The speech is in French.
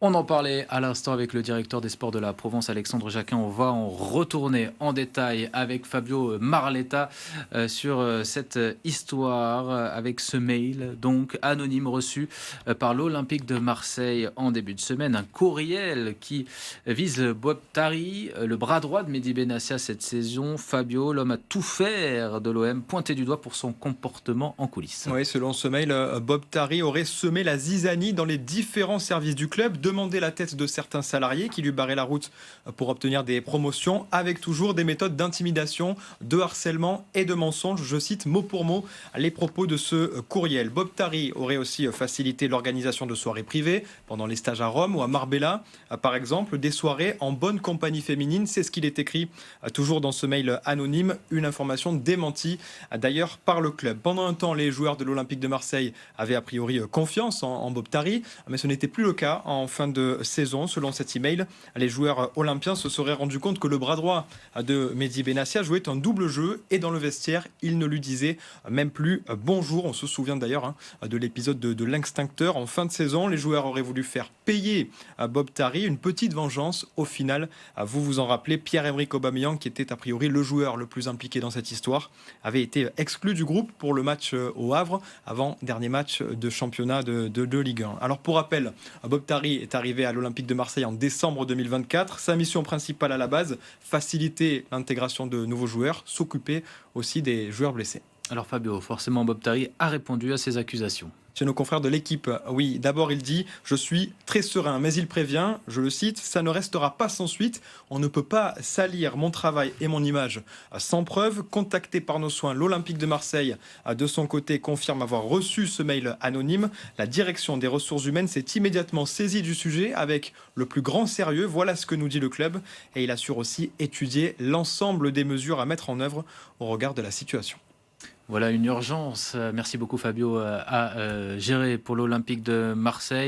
On en parlait à l'instant avec le directeur des sports de la Provence, Alexandre Jacquin. On va en retourner en détail avec Fabio Marletta sur cette histoire, avec ce mail donc anonyme reçu par l'Olympique de Marseille en début de semaine. Un courriel qui vise Bob Tari, le bras droit de Mehdi Benassia cette saison. Fabio, l'homme a tout faire de l'OM, pointé du doigt pour son comportement en coulisses. Oui, selon ce mail, Bob Tari aurait semé la zizanie dans les différents services du club, demandé la tête de certains salariés qui lui barraient la route pour obtenir des promotions, avec toujours des méthodes d'intimidation, de harcèlement et de mensonges. Je cite mot pour mot les propos de ce courriel. Bob Tari aurait aussi facilité l'organisation de soirées privées pendant les stages à Rome ou à Marbella, par exemple, des soirées en bonne compagnie féminine. C'est ce qu'il est écrit toujours dans ce mail anonyme, une information démentie d'ailleurs par le club. Pendant un temps, les joueurs de l'Olympique de Marseille avaient a priori confiance en Bob Tari, mais ce n'était plus le cas en fin de saison. Selon cet email, les joueurs olympiens se seraient rendus compte que le bras droit de Mehdi Benassia jouait un double jeu et dans le vestiaire, il ne lui disait même plus bonjour. On se souvient d'ailleurs de l'épisode de l'extincteur en fin de saison. Les joueurs auraient voulu faire payer à Bob Tari une petite vengeance. Au final, vous vous en rappelez, Pierre-Emerick Aubameyang, qui était a priori le joueur le plus impliqué dans cette histoire, avait été exclu du groupe pour le match au Havre, avant dernier match de championnat de Ligue 1. Alors pour rappel, Bob Tari est arrivé à l'Olympique de Marseille en décembre 2024. Sa mission principale à la base, faciliter l'intégration de nouveaux joueurs, s'occuper aussi des joueurs blessés. Alors Fabio, forcément Bob Tari a répondu à ces accusations. Chez nos confrères de l'équipe, oui, d'abord il dit « Je suis très serein », mais il prévient, je le cite, « Ça ne restera pas sans suite, on ne peut pas salir mon travail et mon image sans preuve ». Contacté par nos soins, l'Olympique de Marseille, de son côté, confirme avoir reçu ce mail anonyme. La direction des ressources humaines s'est immédiatement saisie du sujet avec le plus grand sérieux. Voilà ce que nous dit le club. Et il assure aussi étudier l'ensemble des mesures à mettre en œuvre au regard de la situation. Voilà une urgence. Merci beaucoup Fabio à gérer pour l'Olympique de Marseille.